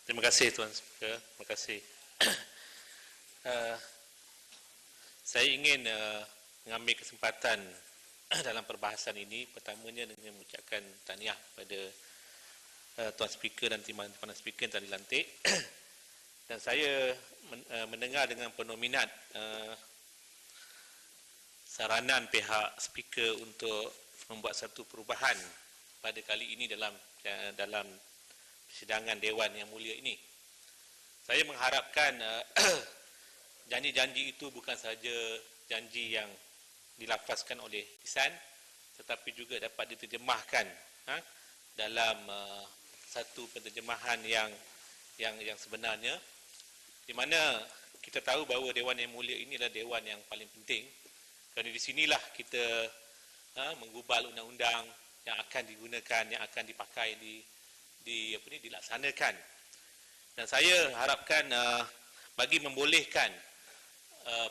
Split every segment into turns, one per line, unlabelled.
Terima kasih Tuan Speaker. Terima kasih. Uh, saya ingin mengambil kesempatan dalam perbahasan ini, pertamanya dengan mengucapkan tahniah pada Tuan Speaker dan timbalan Speaker yang telah dilantik. Dan saya mendengar dengan penuh minat saranan pihak Speaker untuk membuat satu perubahan pada kali ini dalam persidangan Dewan Yang Mulia ini. Saya mengharapkan janji-janji itu bukan sahaja janji yang dilafazkan oleh lisan, tetapi juga dapat diterjemahkan dalam satu penterjemahan yang sebenarnya, di mana kita tahu bahawa Dewan Yang Mulia ini adalah dewan yang paling penting, kerana di sinilah kita menggubal undang-undang yang akan digunakan, yang akan dipakai dilaksanakan. Dan saya harapkan bagi membolehkan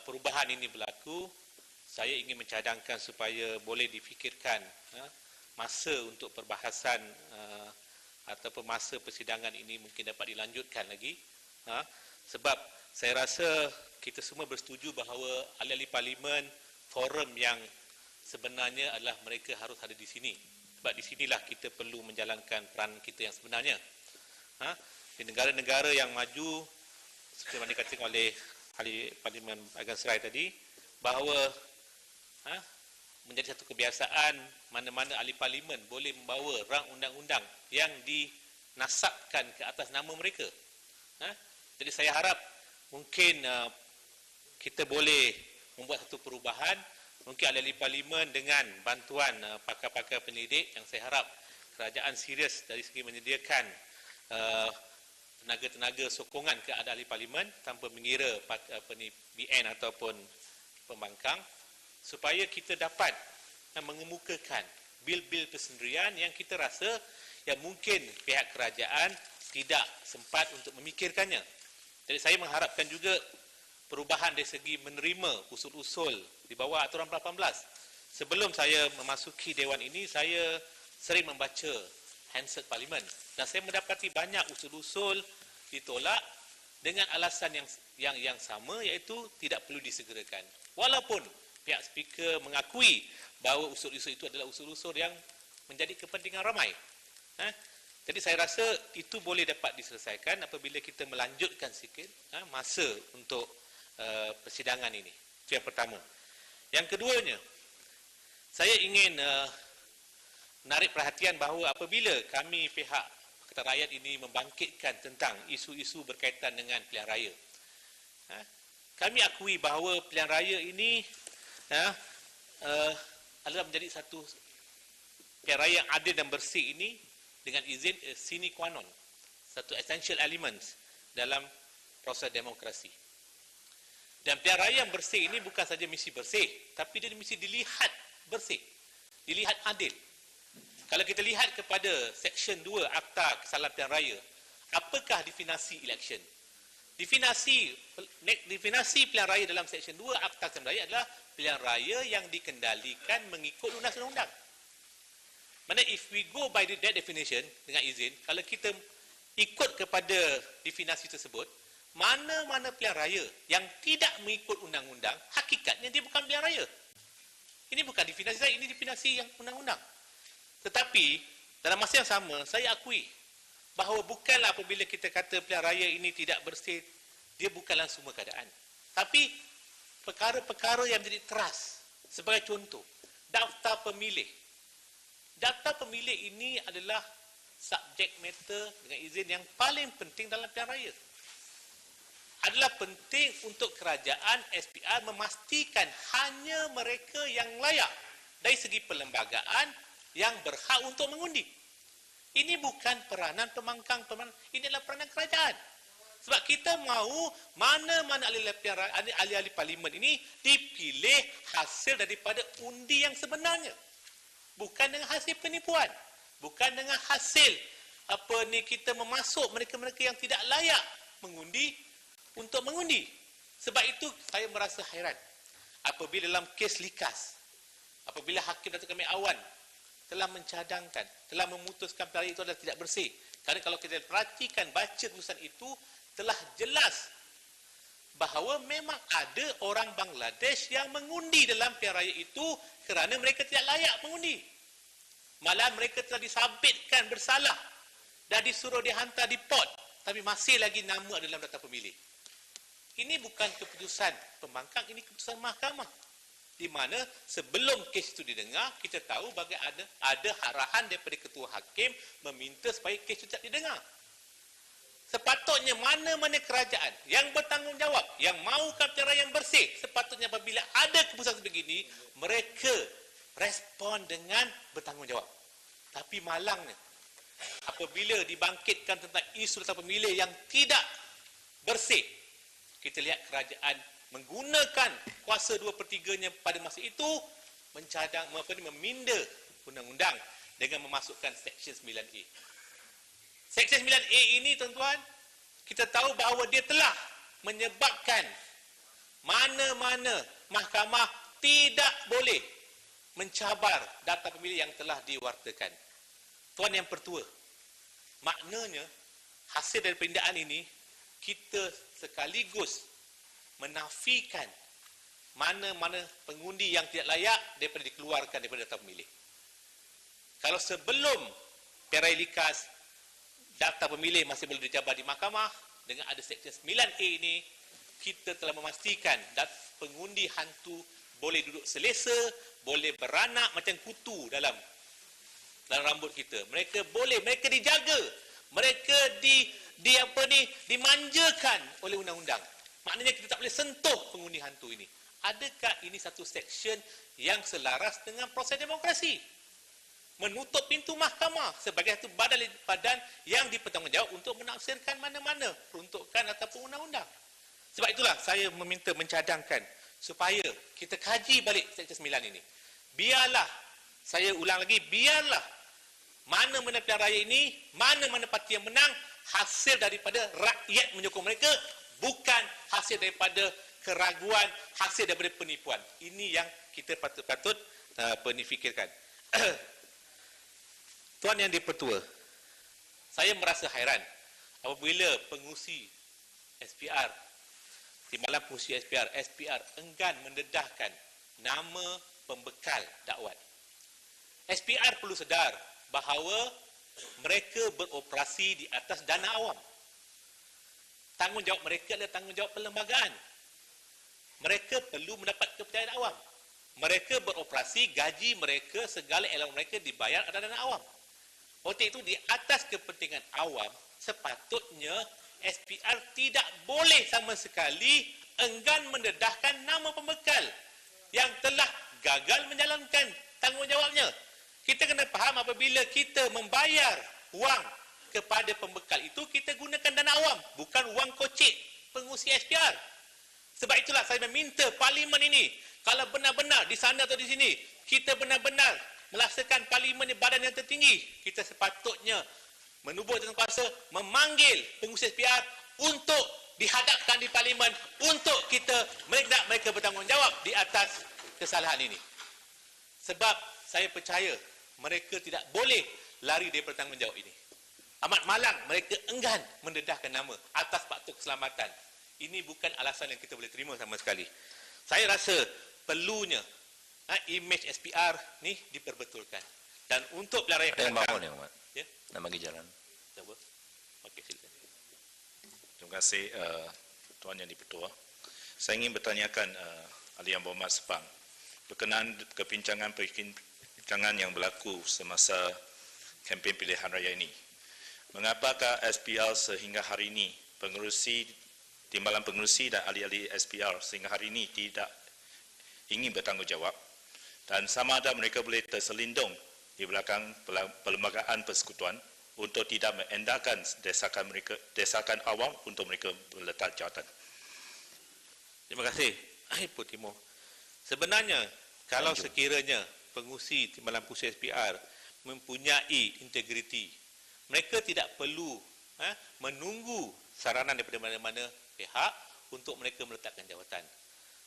perubahan ini berlaku, saya ingin mencadangkan supaya boleh difikirkan masa untuk perbahasan ataupun masa persidangan ini mungkin dapat dilanjutkan lagi, sebab saya rasa kita semua bersetuju bahawa ahli-ahli parlimen forum yang sebenarnya adalah mereka harus ada di sini, sebab di sinilah kita perlu menjalankan peran kita yang sebenarnya. Di negara-negara yang maju, seperti yang dikatakan oleh ahli parlimen Agan Serai tadi, bahawa menjadi satu kebiasaan mana-mana ahli parlimen boleh membawa rang undang-undang yang dinasabkan ke atas nama mereka. Jadi saya harap mungkin kita boleh membuat satu perubahan, mungkin ahli parlimen dengan bantuan pakar-pakar penyelidik, yang saya harap kerajaan serius dari segi menyediakan tenaga-tenaga sokongan ke ahli parlimen tanpa mengira BN ataupun pembangkang, supaya kita dapat mengemukakan bil-bil persendirian yang kita rasa yang mungkin pihak kerajaan tidak sempat untuk memikirkannya. Jadi saya mengharapkan juga perubahan dari segi menerima usul-usul di bawah aturan 18. Sebelum saya memasuki dewan ini, saya sering membaca Hansard Parlimen dan saya mendapati banyak usul-usul ditolak dengan alasan yang sama, iaitu tidak perlu disegerakan. Walaupun pihak speaker mengakui bahawa usul-usul itu adalah usul-usul yang menjadi kepentingan ramai. Jadi saya rasa itu boleh dapat diselesaikan apabila kita melanjutkan sikit masa untuk persidangan ini. Itu yang pertama. Yang keduanya, saya ingin menarik perhatian bahawa apabila kami pihak Pakatan Rakyat ini membangkitkan tentang isu-isu berkaitan dengan pilihan raya, kami akui bahawa pilihan raya ini adalah menjadi satu pilihan raya yang adil dan bersih ini dengan izin sine qua non, satu essential elements dalam proses demokrasi. Dan pilihan raya yang bersih ini bukan saja mesti bersih, tapi dia mesti dilihat bersih, dilihat adil. Kalau kita lihat kepada Seksyen 2 Akta Kesalahan Pilihan Raya, apakah definisi election? Definisi pilihan raya dalam Seksyen 2 Akta Kesalahan Raya adalah pilihan raya yang dikendalikan mengikut lunas undang-undang. Mana if we go by that definition, dengan izin, kalau kita ikut kepada definisi tersebut, mana-mana pilihan raya yang tidak mengikut undang-undang, hakikatnya dia bukan pilihan raya. Ini bukan definisi saya, ini definisi yang undang-undang. Tetapi dalam masa yang sama, saya akui bahawa bukanlah apabila kita kata pilihan raya ini tidak bersih, dia bukanlah semua keadaan. Tapi perkara-perkara yang menjadi teras, sebagai contoh, daftar pemilih. Daftar pemilih ini adalah subjek matter dengan izin yang paling penting dalam pilihan raya. Adalah penting untuk kerajaan SPR memastikan hanya mereka yang layak dari segi perlembagaan yang berhak untuk mengundi. Ini bukan peranan pembangkang, ini adalah peranan kerajaan. Sebab kita mahu mana-mana ahli-ahli parlimen ini dipilih hasil daripada undi yang sebenarnya. Bukan dengan hasil penipuan. Bukan dengan hasil kita memasuk mereka-mereka yang tidak layak mengundi untuk mengundi. Sebab itu saya merasa hairan apabila dalam kes Likas, apabila Hakim Datuk Kamil Awan telah mencadangkan, telah memutuskan pilihan raya itu adalah tidak bersih, Karena kalau kita perhatikan baca keputusan itu telah jelas bahawa memang ada orang Bangladesh yang mengundi dalam pilihan raya itu kerana mereka tidak layak mengundi. Malah mereka telah disabitkan bersalah dan disuruh dihantar di port, tapi masih lagi nama dalam daftar pemilih. Ini bukan keputusan pembangkang, ini keputusan mahkamah. Di mana sebelum kes itu didengar, kita tahu bagaimana ada arahan daripada ketua hakim meminta supaya kes itu tidak didengar. Sepatutnya mana-mana kerajaan yang bertanggungjawab, yang mahukan pilihan yang bersih, sepatutnya apabila ada keputusan sebegini, mereka respon dengan bertanggungjawab. Tapi malangnya, apabila dibangkitkan tentang isu daftar pemilih yang tidak bersih, kita lihat kerajaan menggunakan kuasa 2/3-nya pada masa itu meminda undang-undang dengan memasukkan Seksyen 9A. Seksyen 9A ini, tuan-tuan, kita tahu bahawa dia telah menyebabkan mana-mana mahkamah tidak boleh mencabar data pemilih yang telah diwartakan. Tuan Yang Pertua, maknanya hasil dari perindaan ini, kita sekaligus menafikan mana-mana pengundi yang tidak layak daripada dikeluarkan daripada daftar pemilih. Kalau sebelum pilihan raya likas, daftar pemilih masih boleh dicabar di mahkamah, dengan ada Seksyen 9A ini, kita telah memastikan pengundi hantu boleh duduk selesa, boleh beranak macam kutu dalam rambut kita. Mereka boleh, mereka dijaga, mereka dimanjakan oleh undang-undang. Maknanya kita tak boleh sentuh pengundi hantu ini. Adakah ini satu seksyen yang selaras dengan proses demokrasi? Menutup pintu mahkamah sebagai satu badan yang dipertanggungjawab untuk menafsirkan mana-mana peruntukan ataupun undang-undang. Sebab itulah saya meminta mencadangkan supaya kita kaji balik Seksyen 9 ini. Biarlah, saya ulang lagi, biarlah mana-mana pilihan raya ini, mana-mana parti yang menang, hasil daripada rakyat menyokong mereka, bukan hasil daripada keraguan, hasil daripada penipuan. Ini yang kita patut fikirkan. Tuan Yang Dipertua, saya merasa hairan apabila pengurusi SPR, timbalan pengurusi SPR enggan mendedahkan nama pembekal dakwat. SPR perlu sedar bahawa mereka beroperasi di atas dana awam. Tanggungjawab mereka adalah tanggungjawab perlembagaan. Mereka perlu mendapat kepercayaan awam. Mereka beroperasi, gaji mereka, segala elemen mereka dibayar atas dana awam. Oleh itu, di atas kepentingan awam, sepatutnya SPR tidak boleh sama sekali enggan mendedahkan nama pembekal yang telah gagal menjalankan tanggungjawabnya. Kita kena faham apabila kita membayar wang kepada pembekal itu, kita gunakan dana awam, bukan wang kocek pengurusi SPR. Sebab itulah saya meminta parlimen ini, kalau benar-benar di sana atau di sini, kita benar-benar melaksanakan parlimen badan yang tertinggi, kita sepatutnya menubuh tentang kuasa, memanggil pengurusi SPR untuk dihadapkan di parlimen, untuk mereka bertanggungjawab di atas kesalahan ini. Sebab saya percaya mereka tidak boleh lari dari bertanggungjawab ini. Amat malang mereka enggan mendedahkan nama atas faktor keselamatan. Ini bukan alasan yang kita boleh terima sama sekali. Saya rasa perlunya imej SPR ni diperbetulkan. Dan untuk pilihan raya
yang bangun ya, Mat.
Ya?
Nak bagi jalan.
Okey, silakan.
Terima kasih Tuan Yang Dipertua. Saya ingin bertanyakan Ahli Yang Berhormat Sepang berkenaan perbincangan yang berlaku semasa kempen pilihan raya ini. Mengapakah SPR sehingga hari ini, timbalan pengerusi dan ahli-ahli SPR sehingga hari ini tidak ingin bertanggungjawab, dan sama ada mereka boleh terselindung di belakang perlembagaan persekutuan untuk tidak mengendahkan desakan awam untuk mereka meletak jawatan.
Terima kasih, Ibu Timur. Sebenarnya, kalau sekiranya pengurusi timbalan pusat SPR mempunyai integriti, mereka tidak perlu menunggu saranan daripada mana-mana pihak untuk mereka meletakkan jawatan.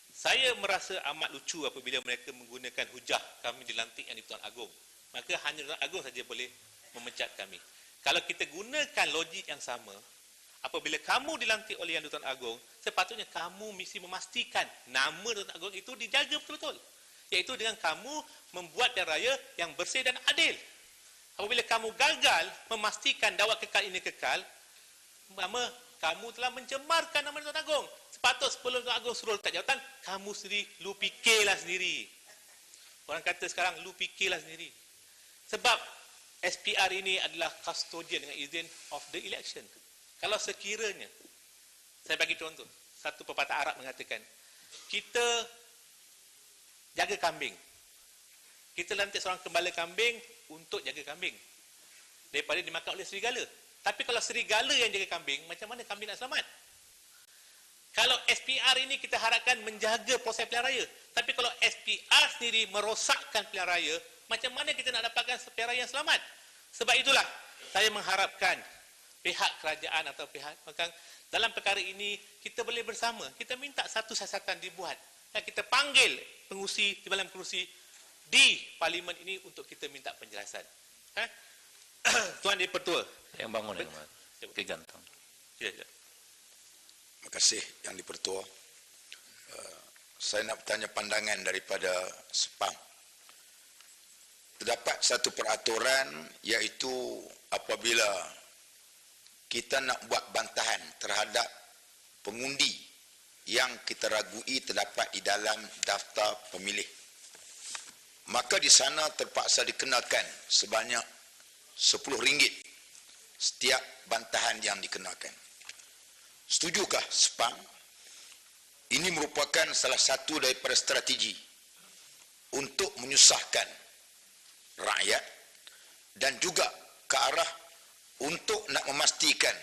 Saya merasa amat lucu apabila mereka menggunakan hujah kami dilantik yang di Tuan Agong. Maka hanya Tuan Agong saja boleh memecat kami. Kalau kita gunakan logik yang sama, apabila kamu dilantik oleh Yang di-Pertuan Agong, sepatutnya kamu mesti memastikan nama Di-Pertuan Agong itu dijaga betul-betul. Iaitu dengan kamu membuat pilihan raya yang bersih dan adil. Apabila kamu gagal memastikan dakwah kekal ini kekal, kamu telah mencemarkan nama Di-Pertuan Agong. Sepatut sebelum Di-Pertuan Agong suruh letak jawatan, kamu sendiri, lu fikirlah sendiri. Orang kata sekarang, lu fikirlah sendiri. Sebab SPR ini adalah custodian dengan izin of the election. Kalau sekiranya, saya bagi contoh, satu pepatah Arab mengatakan, kita jaga kambing. Kita lantik seorang gembala kambing untuk jaga kambing. Daripada dimakan oleh serigala. Tapi kalau serigala yang jaga kambing, macam mana kambing nak selamat? Kalau SPR ini kita harapkan menjaga proses pilihan raya. Tapi kalau SPR sendiri merosakkan pilihan raya, macam mana kita nak dapatkan pilihan raya yang selamat? Sebab itulah, saya mengharapkan pihak kerajaan atau pihak dalam perkara ini, kita boleh bersama. Kita minta satu siasatan dibuat. Dan kita panggil pengurusi, timbalan pengurusi di parlimen ini untuk kita minta penjelasan. Tuan Di-Pertua.
Yang bangun yang Gigantang.
Ya.
Terima kasih Yang Di-Pertua. Saya nak bertanya pandangan daripada Sepang. Terdapat satu peraturan iaitu apabila kita nak buat bantahan terhadap pengundi yang kita ragui terdapat di dalam daftar pemilih, maka di sana terpaksa dikenakan sebanyak RM10 setiap bantahan yang dikenakan. Setujukah Sepang? Ini merupakan salah satu daripada strategi untuk menyusahkan rakyat dan juga ke arah untuk nak memastikan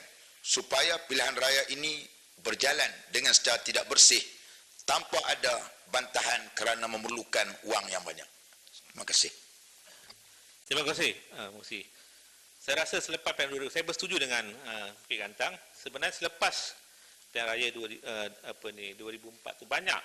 supaya pilihan raya ini berjalan dengan secara tidak bersih tanpa ada bantahan kerana memerlukan wang yang banyak. Terima kasih.
Terima kasih, Musi. Saya rasa selepas pilihan raya, saya bersetuju dengan Pak Gantang. Sebenarnya selepas pilihan raya 2004 tu banyak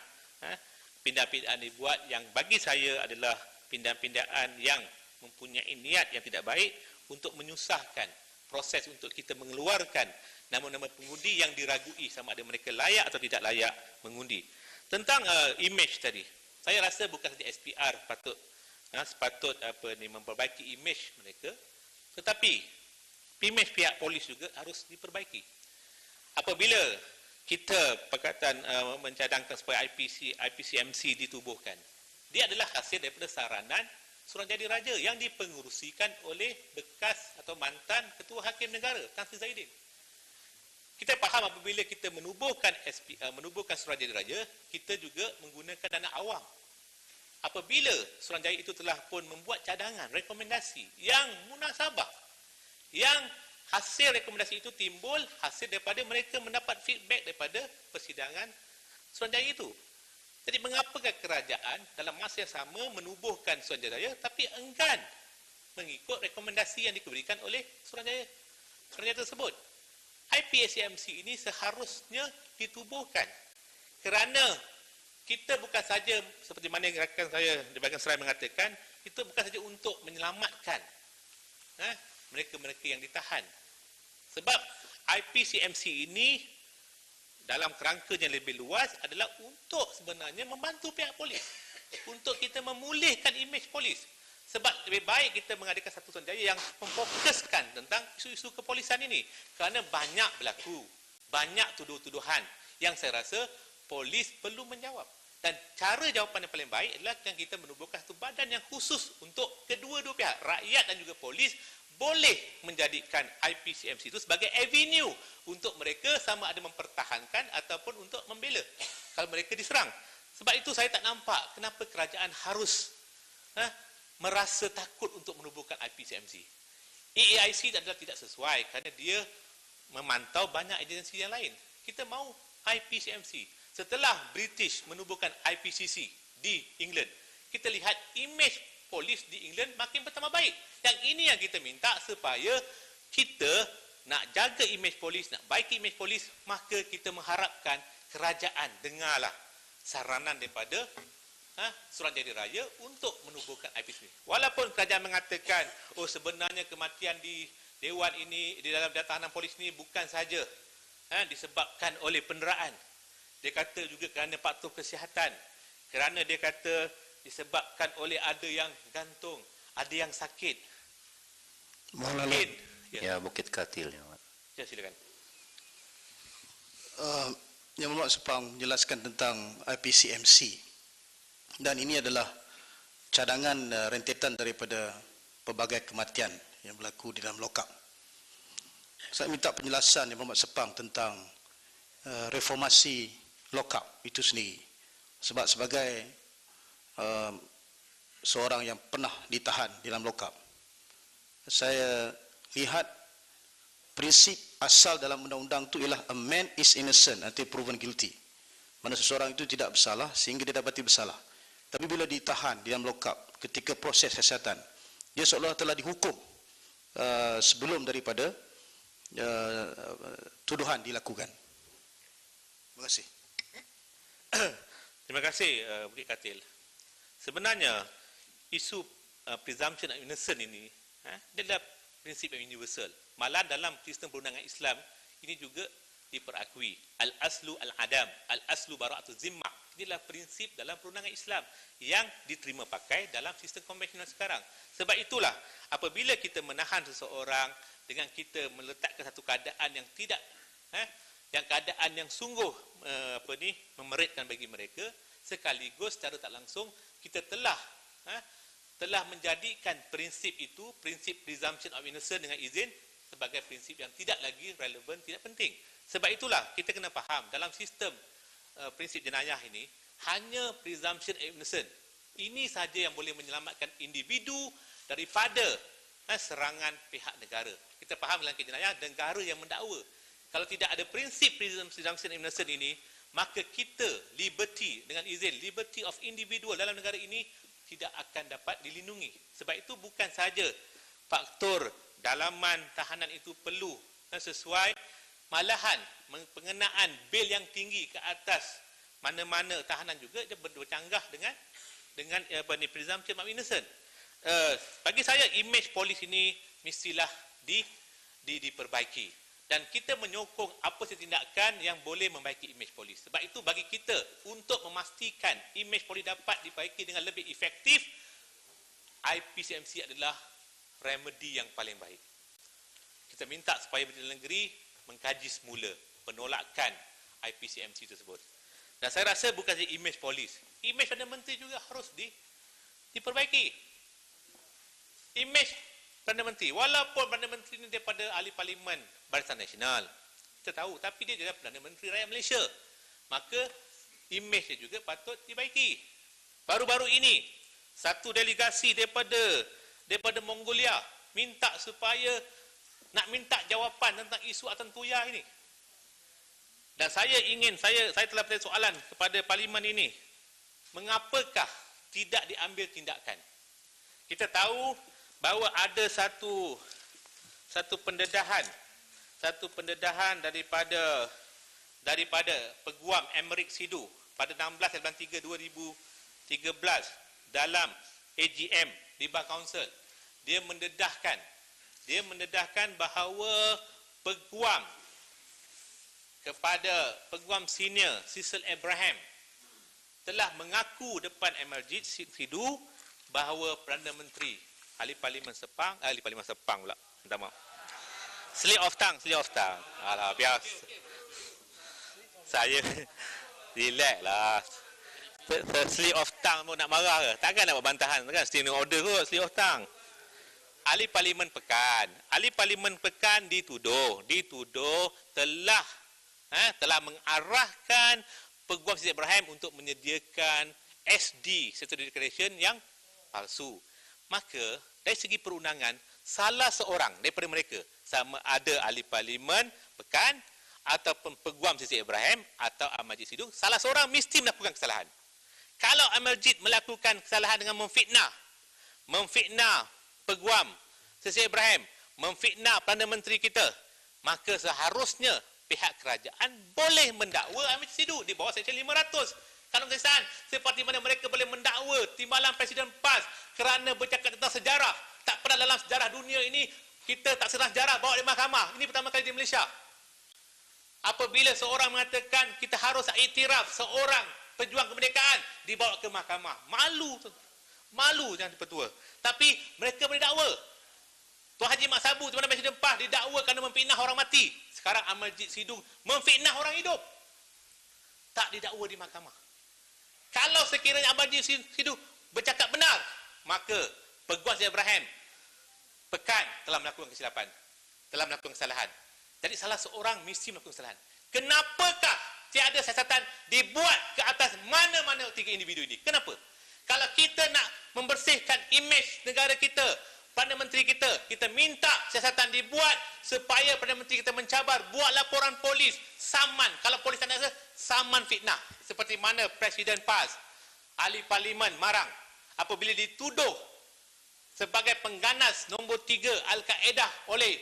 pindahan-pindahan dibuat yang bagi saya adalah pindahan-pindahan yang mempunyai niat yang tidak baik untuk menyusahkan proses untuk kita mengeluarkan nama-nama pengundi yang diragui sama ada mereka layak atau tidak layak mengundi. Tentang image tadi, saya rasa bukan saja SPR sepatut memperbaiki image mereka, tetapi image pihak polis juga harus diperbaiki. Apabila kita perkataan mencadangkan supaya IPCMC ditubuhkan, dia adalah hasil daripada saranan Suruhanjadi Raja yang dipengerusikan oleh bekas atau mantan Ketua Hakim Negara Tan Sri Zahidin. Kita faham apabila kita menubuhkan menubuhkan Suruhanjadi Raja, kita juga menggunakan dana awam. Apabila Suruhanjadi itu telah pun membuat cadangan, rekomendasi yang munasabah, yang hasil rekomendasi itu timbul hasil daripada mereka mendapat feedback daripada persidangan Suruhanjadi itu. Jadi mengapakah kerajaan dalam masa yang sama menubuhkan Suruhanjaya Raya tapi enggan mengikut rekomendasi yang diberikan oleh Suruhanjaya tersebut? IPCMC ini seharusnya ditubuhkan kerana kita bukan saja seperti mana yang rakan saya di bahagian serai mengatakan, itu bukan saja untuk menyelamatkan mereka-mereka yang ditahan. Sebab IPCMC ini dalam kerangka yang lebih luas adalah untuk sebenarnya membantu pihak polis untuk kita memulihkan imej polis. Sebab lebih baik kita mengadakan satu Suruhanjaya yang memfokuskan tentang isu-isu kepolisan ini, kerana banyak berlaku, banyak tuduh-tuduhan yang saya rasa polis perlu menjawab. Dan cara jawapan yang paling baik adalah yang kita menubuhkan satu badan yang khusus untuk kedua-dua pihak, rakyat dan juga polis, boleh menjadikan IPCMC itu sebagai avenue untuk mereka sama ada mempertahankan ataupun untuk membela kalau mereka diserang. Sebab itu saya tak nampak kenapa kerajaan harus merasa takut untuk menubuhkan IPCMC. EAIC adalah tidak sesuai kerana dia memantau banyak agensi yang lain. Kita mahu IPCMC. Setelah British menubuhkan IPCC di England, kita lihat imej polis di England makin bertambah baik. Yang ini yang kita minta supaya kita nak jaga imej polis, nak baiki imej polis, maka kita mengharapkan kerajaan dengarlah saranan daripada Suruhanjadi Raya untuk menubuhkan IPCC. Walaupun kerajaan mengatakan, oh sebenarnya kematian di Dewan ini di dalam tahanan polis ini bukan saja disebabkan oleh penderaan. Dia kata juga kerana faktor kesihatan. Kerana dia kata disebabkan oleh ada yang gantung, ada yang sakit. Mungkin.
Ya, Bukit Katil.
Ya, silakan.
Yang Muhammad Sepang menjelaskan tentang IPCMC. Dan ini adalah cadangan rentetan daripada pelbagai kematian yang berlaku di dalam lokap. Saya minta penjelasan Yang Muhammad Sepang tentang reformasi lokap itu sendiri. Sebab sebagai seorang yang pernah ditahan di dalam lokap, saya lihat prinsip asal dalam undang-undang itu ialah a man is innocent until proven guilty. Mana seseorang itu tidak bersalah sehingga dia dapati bersalah. Tapi bila ditahan di dalam lokap ketika proses kesihatan, dia seolah telah dihukum sebelum daripada tuduhan dilakukan. Terima kasih.
Terima kasih Bukit Katil. Sebenarnya isu presumption of innocence ini dia adalah prinsip yang universal. Malah dalam sistem perundangan Islam ini juga diperakui. Al-aslu al-adam, al-aslu bara'atu zimmah. Ini adalah prinsip dalam perundangan Islam yang diterima pakai dalam sistem konvensional sekarang. Sebab itulah apabila kita menahan seseorang dengan kita meletakkan satu keadaan yang tidak yang keadaan yang sungguh memeritkan bagi mereka, sekaligus secara tak langsung kita telah menjadikan prinsip itu, prinsip presumption of innocence dengan izin sebagai prinsip yang tidak lagi relevan, tidak penting. Sebab itulah kita kena faham dalam sistem prinsip jenayah ini hanya presumption of innocence ini saja yang boleh menyelamatkan individu daripada serangan pihak negara. Kita faham dalam jenayah negara yang mendakwa. Kalau tidak ada prinsip presumption of innocence ini, maka kita liberty dengan izin, liberty of individual dalam negara ini tidak akan dapat dilindungi. Sebab itu bukan saja faktor dalaman tahanan itu perlu dan sesuai, malahan pengenaan bil yang tinggi ke atas mana-mana tahanan juga dia bercanggah dengan presumption of innocence. Bagi saya image polis ini mestilah diperbaiki dan kita menyokong apa sahaja tindakan yang boleh membaiki image polis. Sebab itu bagi kita untuk memastikan image polis dapat dibaiki dengan lebih efektif, IPCMC adalah remedi yang paling baik. Kita minta supaya Menteri Negeri mengkaji semula penolakan IPCMC tersebut. Dan saya rasa bukan saja image polis, image Perdana Menteri juga harus diperbaiki. Image Perdana Menteri, walaupun Perdana Menteri ini daripada ahli parlimen Barisan Nasional, kita tahu, tapi dia adalah Perdana Menteri rakyat Malaysia, maka image dia juga patut dibaiki. Baru-baru ini satu delegasi daripada Mongolia minta supaya nak minta jawapan tentang isu Atantuya ini. Dan saya telah bertanya soalan kepada parlimen ini, mengapakah tidak diambil tindakan? Kita tahu bahawa ada satu pendedahan daripada Peguam Emeric Sidhu pada 16/3/2013 dalam AGM di Bar Council. Dia mendedahkan bahawa Peguam Senior Cecil Abraham telah mengaku depan Emerjit Sidhu bahawa Perdana Menteri Ahli Parlimen Sepang pula, minta maaf. Slip of tongue. Alah, biar saya relax lah. Slip of tongue pun nak marah ke? Takkan nak buat bantahan, kan? Standing order kot, slip of tongue. Ahli Parlimen Pekan dituduh telah mengarahkan Peguam Siti Ibrahim untuk menyediakan SD, Statutory Declaration yang palsu. Maka dari segi perundangan, salah seorang daripada mereka, sama ada ahli parlimen Pekan ataupun Peguam Siti Ibrahim atau Ahmad Sidhu, salah seorang mesti melakukan kesalahan. Kalau Emerjit melakukan kesalahan dengan memfitnah Peguam Siti Ibrahim, memfitnah Perdana Menteri kita, maka seharusnya pihak kerajaan boleh mendakwa Ahmad Sidhu di bawah Seksyen 500. Kalau kesan seperti mana mereka boleh mendakwa timbalan Presiden PAS kerana bercakap tentang sejarah. Tak pernah dalam sejarah dunia ini Kita tak serah jarah bawa di mahkamah. Ini pertama kali di Malaysia. Apabila seorang mengatakan kita harus iktiraf seorang pejuang kemerdekaan dibawa ke mahkamah. Malu. Malu yang dipertua. Tapi mereka boleh dakwa. Tuan Haji Mat Sabu di mana Presiden PAS didakwa kerana memfitnah orang mati. Sekarang Al-Majid Sidhu memfitnah orang hidup. Tak didakwa di mahkamah. Kalau sekiranya Al-Majid Sidhu bercakap benar, maka Peguam Syed Ibrahim Pekan telah melakukan kesilapan, telah melakukan kesalahan. Jadi salah seorang mesti melakukan kesalahan. Kenapakah tiada siasatan dibuat ke atas mana-mana tiga individu ini? Kenapa? Kalau kita nak membersihkan imej negara kita, Perdana Menteri kita, kita minta siasatan dibuat supaya Perdana Menteri kita mencabar, buat laporan polis, saman. Kalau polis tak nak saman fitnah. Seperti mana Presiden PAS, ahli parlimen Marang, apabila dituduh sebagai pengganas nombor 3 Al-Qaeda oleh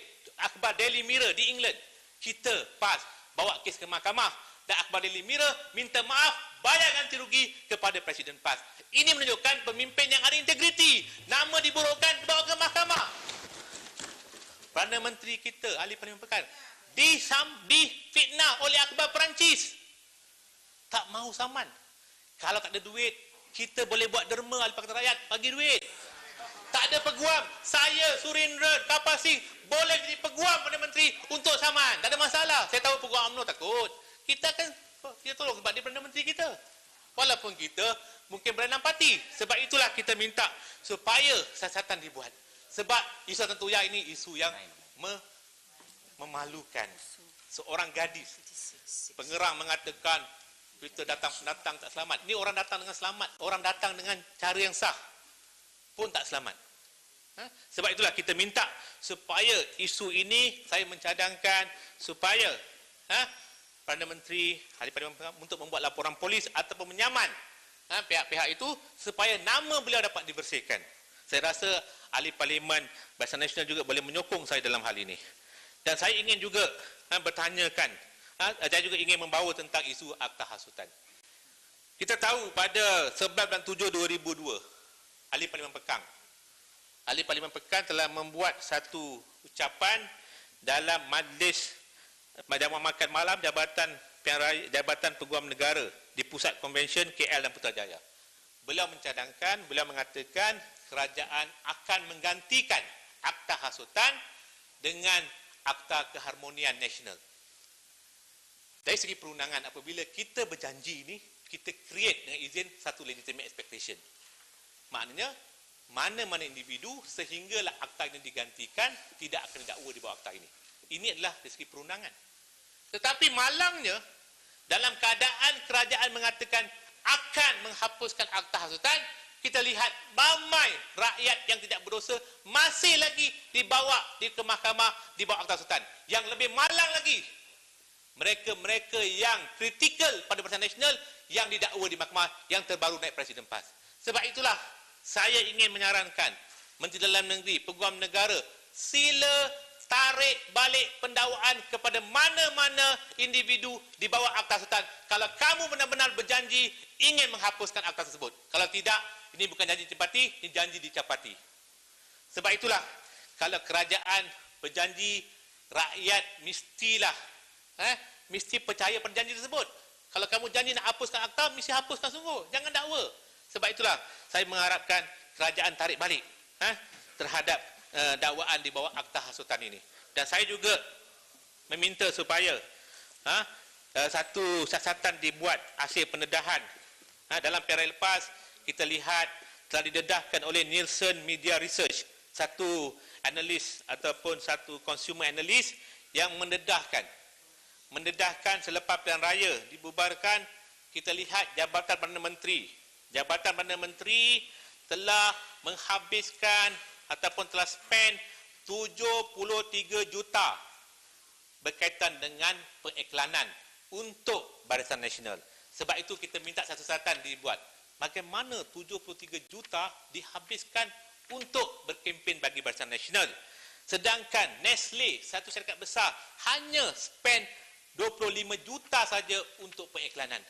akhbar Daily Mirror di England, kita PAS bawa kes ke mahkamah dan akhbar Daily Mirror minta maaf, bayar ganti rugi kepada Presiden PAS. Ini menunjukkan pemimpin yang ada integriti. Nama diburukkan, dibawa ke mahkamah. Perdana Menteri kita, ahli parlimen Pekan, difitnah oleh akhbar Perancis. Tak mahu saman. Kalau tak ada duit, kita boleh buat derma ahli Pakatan Rakyat, bagi duit. Tak ada peguam. Saya, Surendra, Kapasing boleh jadi peguam Perdana Menteri untuk saman. Tak ada masalah. Saya tahu peguam UMNO takut. Kita tolong sebab dia Perdana Menteri kita. Walaupun kita mungkin berenam parti. Sebab itulah kita minta supaya siasatan dibuat. Sebab isu tentuya ini isu yang memalukan. Seorang gadis pengerang mengatakan kita datang pendatang tak selamat. Ini orang datang dengan selamat. Orang datang dengan cara yang sah pun tak selamat. Sebab itulah kita minta supaya isu ini saya mencadangkan supaya Perdana Menteri ahli parlimen untuk membuat laporan polis ataupun menyaman pihak-pihak itu supaya nama beliau dapat dibersihkan. Saya rasa ahli parlimen Barisan Nasional juga boleh menyokong saya dalam hal ini. Dan saya ingin juga bertanyakan, saya juga ingin membawa tentang isu akta hasutan. Kita tahu pada 11 bulan 7 2002 Ahli Parlimen Pekang. Ahli Parlimen Pekang telah membuat satu ucapan dalam majlis Majlis Makan Malam Jabatan Peguam Negara di Pusat Konvensyen KL dan Putrajaya. Beliau mencadangkan, beliau mengatakan kerajaan akan menggantikan akta hasutan dengan akta keharmonian nasional. Dari segi perundangan, apabila kita berjanji ini, kita create dengan izin satu legitimate expectation. Maknanya, mana-mana individu sehinggalah akta ini digantikan, tidak akan didakwa di bawah akta ini. Ini adalah dari segi perundangan. Tetapi malangnya, dalam keadaan kerajaan mengatakan akan menghapuskan akta hasutan, kita lihat ramai rakyat yang tidak berdosa masih lagi dibawa ke mahkamah di bawah akta hasutan. Yang lebih malang lagi, mereka-mereka yang kritikal pada Barisan Nasional yang didakwa di mahkamah yang terbaru naik Presiden PAS. Sebab itulah saya ingin menyarankan Menteri Dalam Negeri, Peguam Negara, sila tarik balik pendakwaan kepada mana-mana individu di bawah akta hasutan. Kalau kamu benar-benar berjanji ingin menghapuskan akta tersebut. Kalau tidak, ini bukan janji dicapati, ini janji dicapati. Sebab itulah, kalau kerajaan berjanji, rakyat mestilah mesti percaya pada janji tersebut. Kalau kamu janji nak hapuskan akta, mesti hapuskan sungguh. Jangan dakwa. Sebab itulah saya mengharapkan kerajaan tarik balik terhadap dakwaan di bawah akta hasutan ini. Dan saya juga meminta supaya satu siasatan dibuat hasil pendedahan. Dalam periode lepas kita lihat telah didedahkan oleh Nielsen Media Research, satu analis ataupun satu consumer analyst yang mendedahkan selepas pilihan raya dibubarkan. Kita lihat Jabatan Perdana Menteri telah menghabiskan ataupun telah spend 73 juta berkaitan dengan periklanan untuk Barisan Nasional. Sebab itu kita minta satu siasatan dibuat. Bagaimana 73 juta dihabiskan untuk berkempen bagi Barisan Nasional, sedangkan Nestle, satu syarikat besar, hanya spend 25 juta saja untuk periklanan.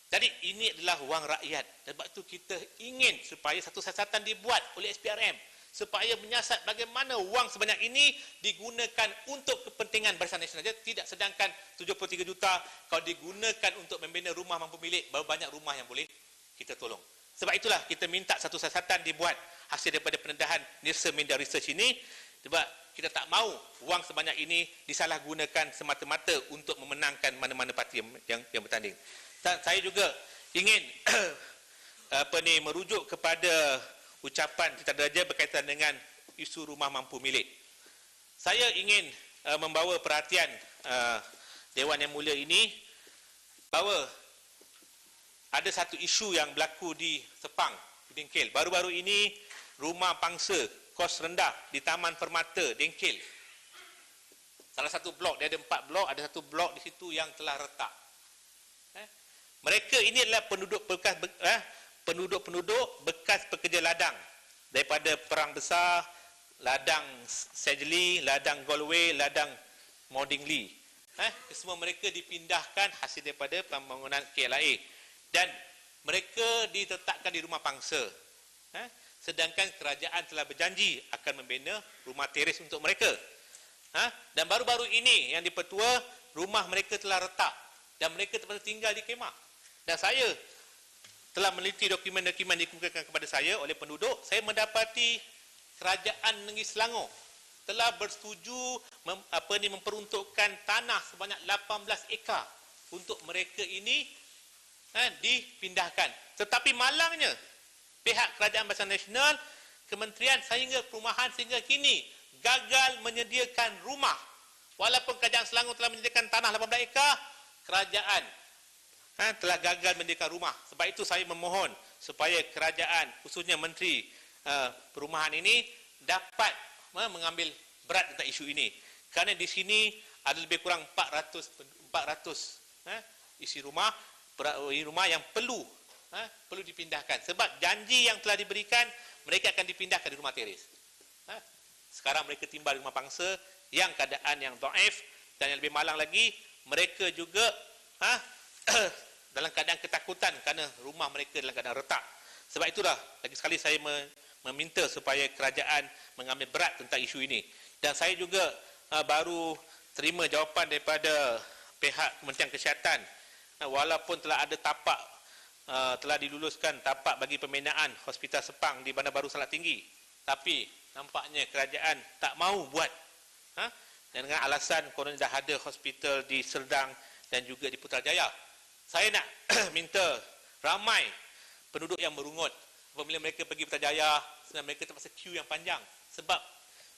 Jadi ini adalah wang rakyat. Sebab itu kita ingin supaya satu siasatan dibuat oleh SPRM supaya menyiasat bagaimana wang sebanyak ini digunakan untuk kepentingan Barisan Nasional. Tidak, sedangkan 73 juta kalau digunakan untuk membina rumah mampu milik, berapa banyak rumah yang boleh kita tolong. Sebab itulah kita minta satu siasatan dibuat hasil daripada pendedahan Nielsen Media Research ini, sebab kita tak mahu wang sebanyak ini disalahgunakan semata-mata untuk memenangkan mana-mana parti yang bertanding. Dan saya juga ingin merujuk kepada ucapan Tita Diraja berkaitan dengan isu rumah mampu milik. Saya ingin membawa perhatian Dewan Yang Mulia ini bahawa ada satu isu yang berlaku di Sepang, di Dengkil. Baru-baru ini rumah pangsa kos rendah di Taman Permata Dengkil. Salah satu blok, dia ada 4 blok, ada satu blok di situ yang telah retak. Mereka ini adalah penduduk bekas pekerja ladang daripada Perang Besar, ladang Sejli, ladang Galway, ladang Modingly. Semua mereka dipindahkan hasil daripada pembangunan KLIA dan mereka ditetapkan di rumah pangsa. Sedangkan kerajaan telah berjanji akan membina rumah teres untuk mereka. Dan baru-baru ini yang dipertua, rumah mereka telah retak dan mereka terpaksa tinggal di kemah. Dan saya telah meneliti dokumen-dokumen dikemukakan kepada saya oleh penduduk. Saya mendapati kerajaan Negeri Selangor telah bersetuju memperuntukkan tanah sebanyak 18 ekar untuk mereka ini dipindahkan. Tetapi malangnya pihak Kerajaan Barisan Nasional, Kementerian sehingga Perumahan sehingga kini gagal menyediakan rumah. Walaupun Kerajaan Selangor telah menyediakan tanah 18 ekar, kerajaan telah gagal menyediakan rumah. Sebab itu saya memohon supaya kerajaan, khususnya Menteri Perumahan ini dapat mengambil berat tentang isu ini. Kerana di sini ada lebih kurang 400 isi rumah yang perlu dipindahkan. Sebab janji yang telah diberikan, mereka akan dipindahkan di rumah teres. Sekarang mereka timbal di rumah pangsa yang keadaan yang dhaif, dan yang lebih malang lagi, mereka juga dalam keadaan ketakutan kerana rumah mereka dalam keadaan retak. Sebab itulah lagi sekali saya meminta supaya kerajaan mengambil berat tentang isu ini. Dan saya juga baru terima jawapan daripada pihak Kementerian Kesihatan, walaupun telah ada tapak, telah diluluskan tapak bagi pembinaan Hospital Sepang di Bandar Baru Salak Tinggi, tapi nampaknya kerajaan tak mahu buat, dan dengan alasan kononnya dah ada hospital di Serdang dan juga di Putrajaya. Saya nak minta ramai penduduk yang merungut apabila mereka pergi Putrajaya, sebenarnya mereka terpaksa queue yang panjang sebab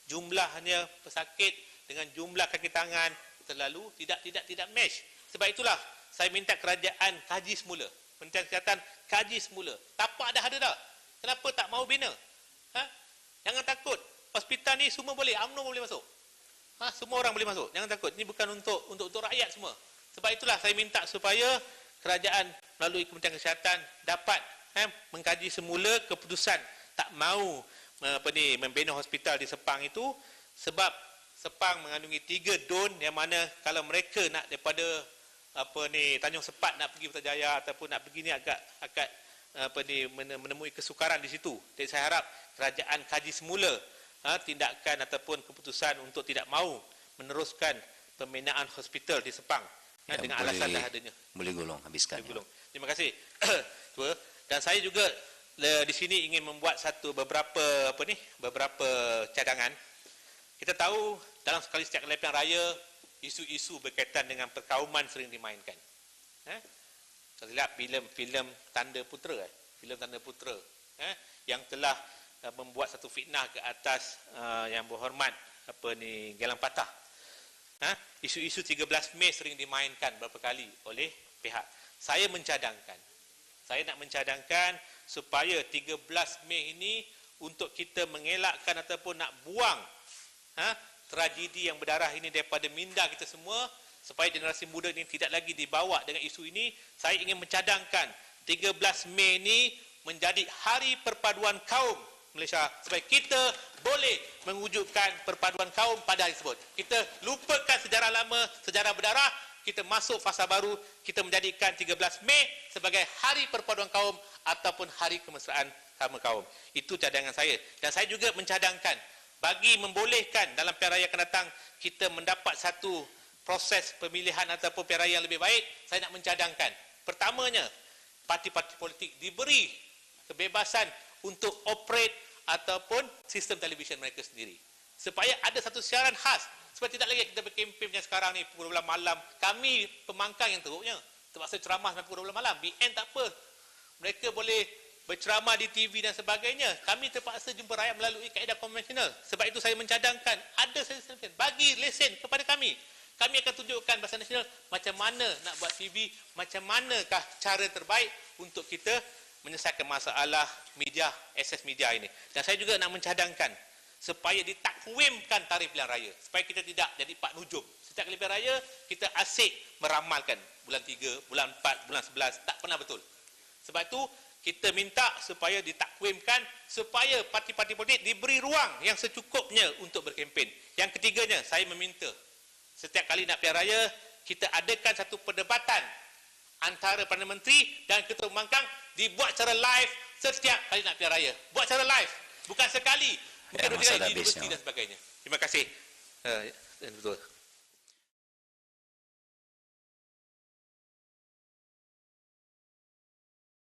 jumlahnya pesakit dengan jumlah kaki tangan terlalu tidak match. Sebab itulah saya minta kerajaan kaji semula, Kementerian Kesihatan kaji semula. Tapak dah ada dah, kenapa tak mahu bina? Jangan takut, hospital ni semua boleh, UMNO boleh masuk. Semua orang boleh masuk, jangan takut. Ini bukan untuk rakyat semua. Sebab itulah saya minta supaya kerajaan melalui Kementerian Kesihatan dapat mengkaji semula keputusan tak mahu membina hospital di Sepang itu, sebab Sepang mengandungi 3 don yang mana kalau mereka nak daripada Tanjung Sepat nak pergi Putrajaya ataupun nak pergi ni agak menemui kesukaran di situ. Jadi saya harap kerajaan kaji semula tindakan ataupun keputusan untuk tidak mahu meneruskan pembinaan hospital di Sepang dengan alasan dah adanya.
Boleh golong, habiskan.
Boleh golong. Terima kasih. Tua. Dan saya juga di sini ingin membuat beberapa cadangan. Kita tahu dalam sekali setiap kali pilihan raya, isu-isu berkaitan dengan perkauman sering dimainkan. Saya lihat filem Tanda Putera, yang telah membuat satu fitnah ke atas yang berhormat Gilang Patah. Isu-isu 13 Mei sering dimainkan beberapa kali oleh pihak. Saya nak mencadangkan supaya 13 Mei ini untuk kita mengelakkan ataupun nak buang tragedi yang berdarah ini daripada minda kita semua, supaya generasi muda ini tidak lagi dibawa dengan isu ini. Saya ingin mencadangkan 13 Mei ini menjadi hari perpaduan kaum Malaysia, supaya kita boleh mewujudkan perpaduan kaum pada hari tersebut. Kita lupakan sejarah lama, sejarah berdarah, kita masuk fasa baru, kita menjadikan 13 Mei sebagai Hari Perpaduan Kaum ataupun Hari Kemesraan sama kaum. Itu cadangan saya. Dan saya juga mencadangkan bagi membolehkan dalam pilihan raya akan datang kita mendapat satu proses pemilihan ataupun pilihan raya yang lebih baik, saya nak mencadangkan. Pertamanya, parti-parti politik diberi kebebasan untuk operate ataupun sistem televisyen mereka sendiri. Supaya ada satu siaran khas. Sebab tidak lagi kita berkempen macam sekarang ni, pukul 12 malam. Kami pemangkang yang teruknya. Terpaksa ceramah sampai pukul 12 malam. BN tak apa. Mereka boleh berceramah di TV dan sebagainya. Kami terpaksa jumpa rakyat melalui kaedah konvensional. Sebab itu saya mencadangkan ada sistem bagi lesen kepada kami. Kami akan tunjukkan bahasa nasional macam mana nak buat TV, macam manakah cara terbaik untuk kita menyelesaikan masalah media, akses media ini. Dan saya juga nak mencadangkan supaya ditakwimkan tarikh pilihan raya. Supaya kita tidak jadi pak nujum. Setiap kali pilihan raya, kita asyik meramalkan bulan 3, bulan 4, bulan 11. Tak pernah betul. Sebab itu, kita minta supaya ditakwimkan, supaya parti-parti politik diberi ruang yang secukupnya untuk berkempen. Yang ketiganya, saya meminta setiap kali nak pilihan raya, kita adakan satu perdebatan antara Perdana Menteri dan Ketua Pembangkang dibuat secara live setiap kali nak pilihan raya. Buat secara live. Bukan sekali. Bukan dua kali di universiti dan sebagainya. Terima kasih. Betul.